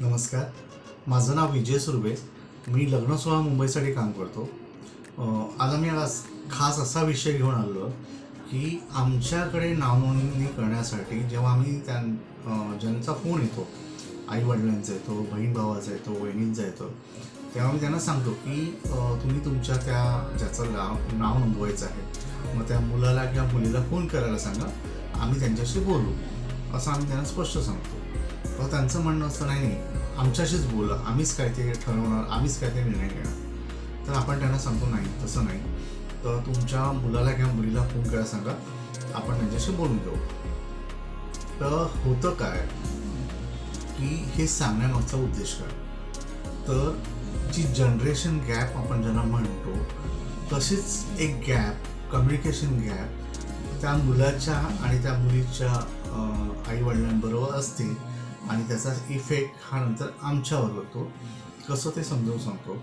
नमस्कार. माझं नाव विजय सुर्वे. मी लग्न सोहळा मुंबईसाठी काम करतो. आज आम्ही खास असा विषय घेऊन आलो की आमच्याकडे नावनोंदणी करण्यासाठी जेव्हा आम्ही ज्यांचा फोन येतो, आईवडिलांचा येतो, बहीण भावाचा येतो, वहिनींचा येतो, तेव्हा मी त्यांना सांगतो की तुम्ही तुमच्या ज्याचं नाव नोंदवायचं आहे, मग त्या मुलाला किंवा मुलीला फोन करायला सांगा, आम्ही त्यांच्याशी बोलू, असं आम्ही त्यांना स्पष्ट सांगतो. तर त्यांचं म्हणणं असतं, नाही आमच्याशीच बोला, आम्हीच काय ते ठरवणार, आम्हीच काय ते निर्णय घेणार. तर आपण त्यांना सांगतो, नाही तसं नाही, तर तुमच्या मुलाला किंवा मुलीला फोन करायला सांगा, आपण त्यांच्याशी बोलून घेऊ. तर होतं काय की हे सांगण्यामागचा उद्देश काय, तर जी जनरेशन गॅप आपण ज्यांना म्हणतो, तशीच एक गॅप, कम्युनिकेशन गॅप त्या मुलाच्या आणि त्या मुलीच्या आईवडिलांबरोबर असते आणि त्याचा इफेक्ट हा नंतर आमच्यावर होतो. कसं ते समजावून सांगतो.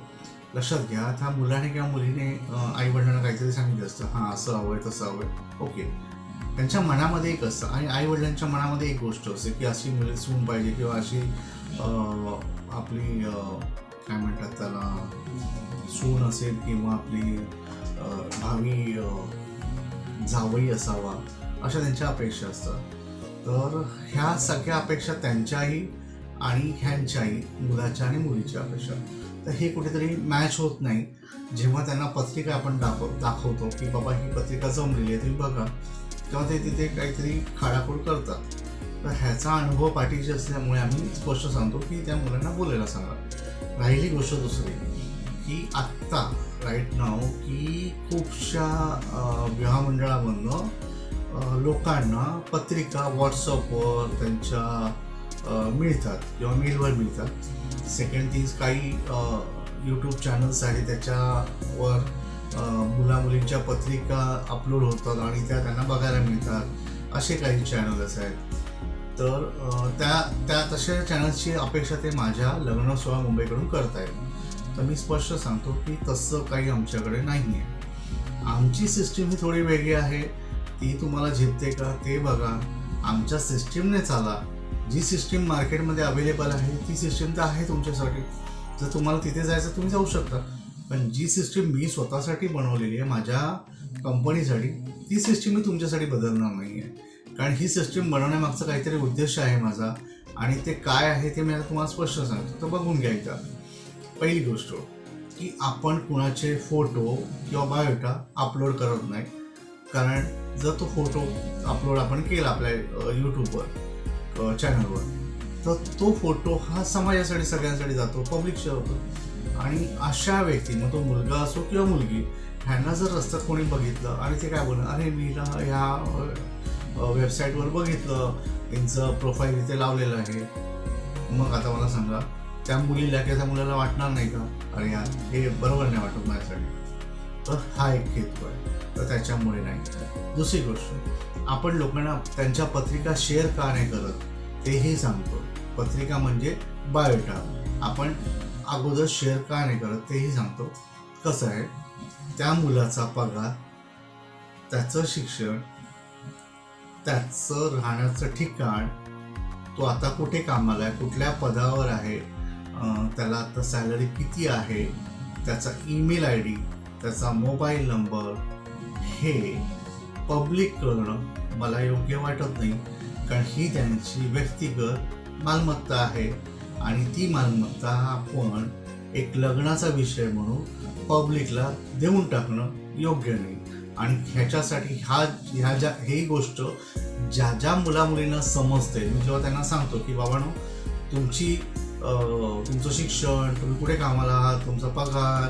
लक्षात घ्या, त्या मुलाने किंवा मुलीने आईवडिलांना काहीतरी सांगितलं असतं, हां असं हवं आहे तसं हवं आहे, ओके. त्यांच्या मनामध्ये एक असतं आणि आईवडिलांच्या मनामध्ये एक गोष्ट असते की अशी मुली सून पाहिजे किंवा अशी आपली काय म्हणतात त्याला, सून असेल किंवा आपली भावी जावई असावा, अशा त्यांच्या अपेक्षा असतात. तर ह्या सगळ्या अपेक्षा त्यांच्याही आणि ह्यांच्याही, मुलाच्या आणि मुलीच्या अपेक्षा, तर हे कुठेतरी मॅच होत नाही. जेव्हा त्यांना पत्रिका आपण दाखवतो की बाबा ही पत्रिका जमलेली आहे, तुम्ही बघा, तेव्हा ते तिथे काहीतरी खाडाखोड करतात. तर ह्याचा अनुभव पाठीशी असल्यामुळे आम्ही स्पष्ट सांगतो की त्या मुलांना बोलायला सांगा. राहिली गोष्ट दुसरी की आत्ता राईट नाव की खूपशा विवाह मंडळामधनं लोकांना पत्रिका व्हॉट्सअपवर त्यांच्या मिळतात किंवा मेलवर मिळतात. सेकंड थिंग्स, काही यूट्यूब चॅनल्स आहेत त्याच्यावर मुला मुलींच्या पत्रिका अपलोड होतात आणि त्या त्यांना बघायला मिळतात. असे काही चॅनल्स आहेत. तर त्या तशा चॅनल्सची अपेक्षा ते माझ्या लग्न सोहळा मुंबईकडून करत आहेत. तर मी स्पष्ट सांगतो की तसं काही आमच्याकडे नाही आहे. आमची सिस्टीम ही थोडी वेगळी आहे. ती तुम्हाला झेपते का ते बघा. आमच्या सिस्टीमने चाला. जी सिस्टीम मार्केटमध्ये अवेलेबल आहे ती सिस्टीम तर आहे तुमच्यासाठी. जर तुम्हाला तिथे जायचं तुम्ही जाऊ शकता. पण जी सिस्टीम मी स्वतःसाठी बनवलेली आहे, माझ्या कंपनीसाठी, ती सिस्टीम मी तुमच्यासाठी बदलणार नाही आहे. कारण ही सिस्टीम बनवण्यामागचा काहीतरी उद्देश आहे माझा, आणि ते काय आहे ते मी आता तुम्हाला स्पष्ट सांगतो. तर बघून घ्यायचा. पहिली गोष्ट की आपण कुणाचे फोटो किंवा बायोडा अपलोड करत नाही. कारण जर तो फोटो अपलोड आपण केला आपल्या यूट्यूबवर चॅनलवर, तर तो फोटो हा समाजासाठी सगळ्यांसाठी जातो, पब्लिक शेअर होतो. आणि अशा व्यक्ती, मग तो मुलगा असो किंवा मुलगी, ह्यांना जर रस्त्यात कोणी बघितलं आणि ते काय बोलणार, अरे मी ह्या वेबसाईटवर बघितलं, त्यांचं प्रोफाईल इथे लावलेलं आहे, मग आता मला सांगा, त्या मुलीला किंवा त्या मुलाला वाटणार नाही का, अरे यार हे बरोबर नाही वाटत माझ्यासाठी. तर हा एक हेतू आहे. तर त्याच्यामुळे नाही. दुसरी गोष्ट, आपण लोकांना त्यांच्या पत्रिका शेअर का नाही करत तेही सांगतो. पत्रिका म्हणजे बायोडा आपण अगोदर शेअर का नाही करत तेही सांगतो. कसं आहे, त्या मुलाचा पगार, त्याचं शिक्षण, त्याचं राहण्याचं ठिकाण, तो आता कुठे कामाला आहे, कुठल्या पदावर आहे, त्याला आता सॅलरी किती आहे, त्याचा ईमेल आय डी, त्याचा मोबाईल नंबर, हे पब्लिक करणं मला योग्य वाटत नाही. कारण ही त्यांची व्यक्तिगत मालमत्ता आहे आणि ती मालमत्ता आपण एक लग्नाचा विषय म्हणून पब्लिकला देऊन टाकणं योग्य नाही. आणि ह्याच्यासाठी ही गोष्ट ज्या मुलामुलींना समजते, मी जेव्हा त्यांना सांगतो की बाबांनो, तुमचं शिक्षण, तुम्ही कुठे कामाला आहात, तुमचा पगार,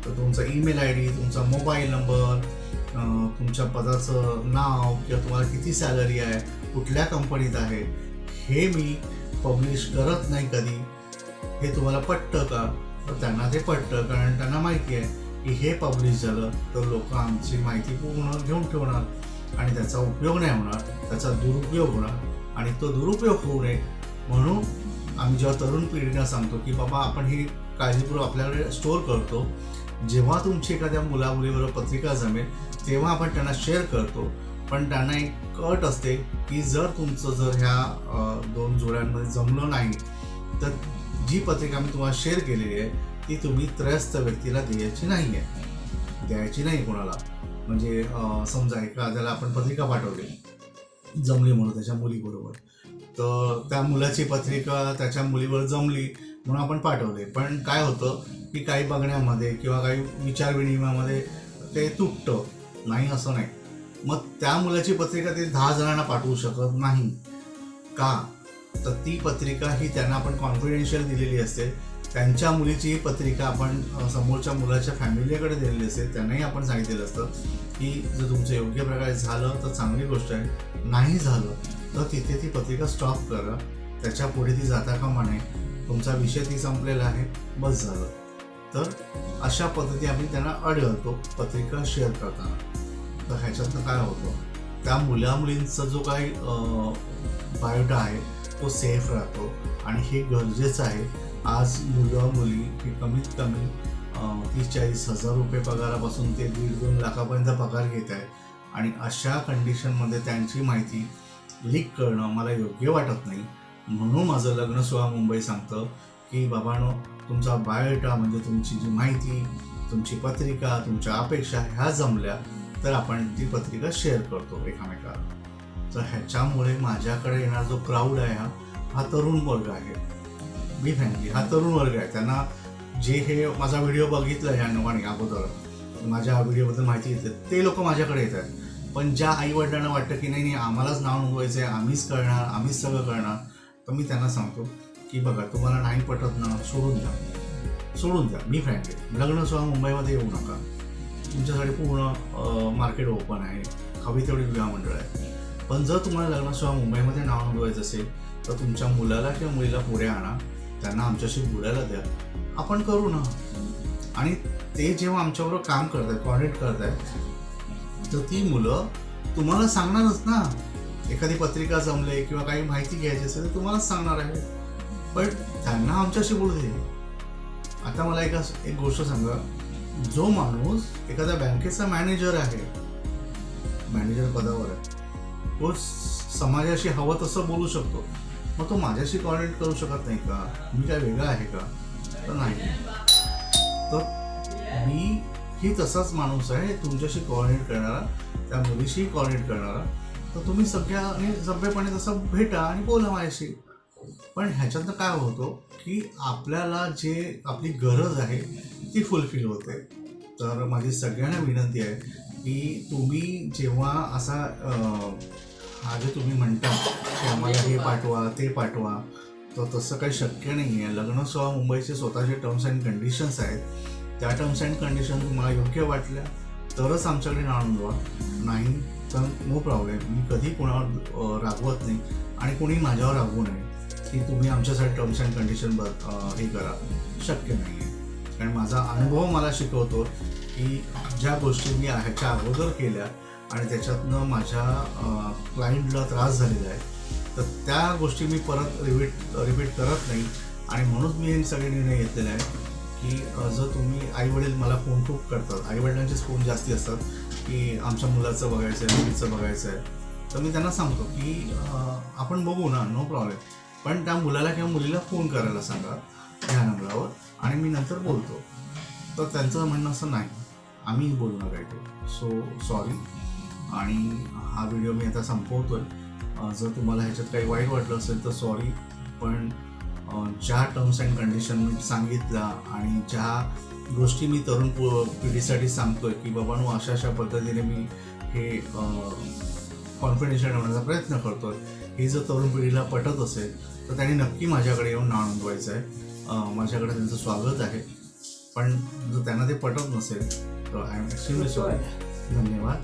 तुमचा ईमेल आय डी, तुमचा मोबाईल नंबर, तुमच्या पदाचं नाव किंवा तुम्हाला किती सॅलरी आहे, कुठल्या कंपनीत आहे, हे मी पब्लिश करत नाही कधी. हे तुम्हाला पटतं का? तर त्यांना ते पटतं. कारण त्यांना माहिती आहे की हे पब्लिश झालं तर लोक आमची माहिती पूर्ण घेऊन ठेवणार आणि त्याचा उपयोग नाही होणार, त्याचा दुरुपयोग होणार. आणि तो दुरुपयोग होऊ नये म्हणून आम्ही जेव्हा तरुण पिढीला सांगतो की बाबा आपण ही काळजीपूर्वक आपल्याकडे स्टोअर करतो, जेव्हा तुमची एखाद्या मुलामुलीबरोबर पत्रिका जमेल तेव्हा आपण त्यांना शेअर करतो. पण त्यांना एक अट असते की जर तुमचं ह्या दोन जोड्यांमध्ये जमलं नाही, तर जी पत्रिका मी तुम्हाला शेअर केलेली आहे ती तुम्ही त्रयस्थ व्यक्तीला द्यायची नाही आहे, द्यायची नाही कोणाला. म्हणजे समजा एखाद्याला आपण पत्रिका पाठवली जमली म्हणून त्याच्या मुलीबरोबर, तर त्या मुलाची पत्रिका त्याच्या मुलीवर जमली म्हणून आपण पाठवले, पण काय होतं की काही बघण्यामध्ये किंवा काही विचारविनिमयामध्ये ते तुटतं, नाही असं नाही. मग त्या मुलाची पत्रिका ते 10 जणांना पाठवू शकत नाही का? तर ती पत्रिका ही त्यांना आपण कॉन्फिडेन्शियल दिलेली असते. त्यांच्या मुलीची ही पत्रिका आपण समोरच्या मुलाच्या फॅमिलीकडे दिलेली असते. त्यांनाही आपण सांगितलेलं असतं की जर तुमचं योग्य प्रकारे झालं तर चांगली गोष्ट आहे, नाही झालं तर तिथे ती पत्रिका स्टॉप करा, त्याच्या पुढे ती जाता कामा नये, तुमचा विषय ती संपलेला आहे, बस झालं. तर अशा पद्धती आम्ही त्यांना अड घालतो पत्रिका शेअर करताना. तर ह्याच्यातनं काय होतं, त्या मुलामुलींचा जो काही बायोडा आहे तो सेफ राहतो आणि हे गरजेचं आहे. आज मुलं मुली हे कमीत कमी 30-40 हजार रुपये पगारापासून ते 1.5-2 लाखापर्यंत पगार घेत आहेत आणि अशा कंडिशनमध्ये त्यांची माहिती लीक करणं मला योग्य वाटत नाही. म्हणून माझं लग्न सोहळा मुंबई सांगतं की बाबांनो, तुमचा बायोडा म्हणजे तुमची जी माहिती, तुमची पत्रिका, तुमच्या अपेक्षा ह्या जमल्या तर आपण ती पत्रिका शेअर करतो एकमेकाला. तर ह्याच्यामुळे माझ्याकडे येणारा जो क्राऊड आहे हा तरुण वर्ग आहे. बी फ्रँकली हा तरुण वर्ग आहे. त्यांना जे हे माझा व्हिडिओ बघितला ह्या लोकांनी अगोदर माझ्या व्हिडिओबद्दल माहिती घेतली ते लोक माझ्याकडे येत आहेत. पण ज्या आईवडिलांना वाटतं की नाही आम्हालाच नाव नोंदवायचं आहे, आम्हीच करणार, आम्हीच सगळं करणार, तर मी त्यांना सांगतो की बघा, तुम्हाला नाही पटत ना, सोडून द्या. मी फ्रँकली लग्न सोहळा मुंबईमध्ये येऊ नका. तुमच्यासाठी पूर्ण मार्केट ओपन आहे, हवी तेवढी विवाह मंडळ आहे. पण जर तुम्हाला लग्न सोहळा मुंबईमध्ये नाव नोंदवायचं असेल तर तुमच्या मुलाला किंवा मुलीला पुढे आणा, त्यांना आमच्याशी बोलायला द्या, आपण करू ना. आणि ते जेव्हा आमच्याबरोबर काम करत आहेत, कॉर्डिनेट करत आहेत, तर ती मुलं तुम्हाला सांगणारच ना. एखादी पत्रिका जमले किंवा काही माहिती घ्यायची असेल तर तुम्हालाच सांगणार आहे, पण त्यांना आमच्याशी बोलू दे. आता मला एक गोष्ट सांगा, जो माणूस एखाद्या बँकेचा मॅनेजर आहे, मॅनेजर पदावर आहे, तो समाजाशी हवं तसं बोलू शकतो, मग तो माझ्याशी कॉर्डिनेट करू शकत नाही का? मी काय वेगळा आहे का? तर नाही. तर मी ही तसाच माणूस आहे, तुमच्याशी कॉर्डिनेट करणारा, त्या मुलीशी कॉर्डिनेट करणारा. तर तुम्ही सभ्यपणे तसं भेटा आणि बोला माझ्याशी. पण ह्याच्यातनं काय होतं की आपल्याला जे आपली गरज आहे ती फुलफिल होते. तर माझी सगळ्यांना विनंती आहे की तुम्ही जेव्हा असा हा जे तुम्ही म्हणता की आम्हाला हे पाठवा ते पाठवा, तर तसं काही शक्य नाही आहे. लग्न सोहळा मुंबईचे स्वतःचे टर्म्स अँड कंडिशन्स आहेत. त्या टर्म्स अँड कंडिशन तुम्हाला योग्य वाटल्या तरच आमच्याकडे नाव नोंदवा, नाही तर नो प्रॉब्लेम. मी कधी कोणावर रागवत नाही आणि कोणी माझ्यावर रागवू नये की तुम्ही आमच्यासाठी टर्म्स अँड कंडिशन हे करा, शक्य नाही आहे. कारण माझा अनुभव मला शिकवतो की ज्या गोष्टी मी ह्याच्या अगोदर केल्या आणि त्याच्यातनं माझ्या क्लायंटला त्रास झालेला आहे, तर त्या गोष्टी मी परत रिपीट करत नाही. आणि म्हणून मी हे सगळे निर्णय घेतलेले आहे की जर तुम्ही आईवडील मला फोन खूप करतात, आईवडिलांचेच फोन जास्ती असतात की आमच्या मुलाचं बघायचं आहे, मुलीचं बघायचं आहे, तर मी त्यांना सांगतो की आपण बघू ना, नो प्रॉब्लेम, पण त्या मुलाला किंवा मुलीला फोन करायला सांगा ह्या नंबरावर आणि मी नंतर बोलतो. तर त्यांचं म्हणणं असं नाही, आम्ही बोलणार आहे ते. So sorry. आणि हा व्हिडिओ मी आता संपवतोय. जर तुम्हाला ह्याच्यात काही वाईट वाटलं असेल तर सॉरी, पण ज्या टर्म्स अँड कंडिशन मी सांगितल्या आणि ज्या गोष्टी मी तरुण पिढीसाठी सांगतोय की बाबांनो अशा पद्धतीने मी हे कॉन्फिडेन्शियल ठेवण्याचा प्रयत्न करतोय, हे जर तरुण पिढीला पटत असेल तर त्यांनी नक्की माझ्याकडे येऊन नाव नोंदवायचं आहे. माझ्याकडे त्यांचं स्वागत आहे. पण जर त्यांना ते पटत नसेल तर आय एम एक्स्ट्रीमली सॉरी. धन्यवाद.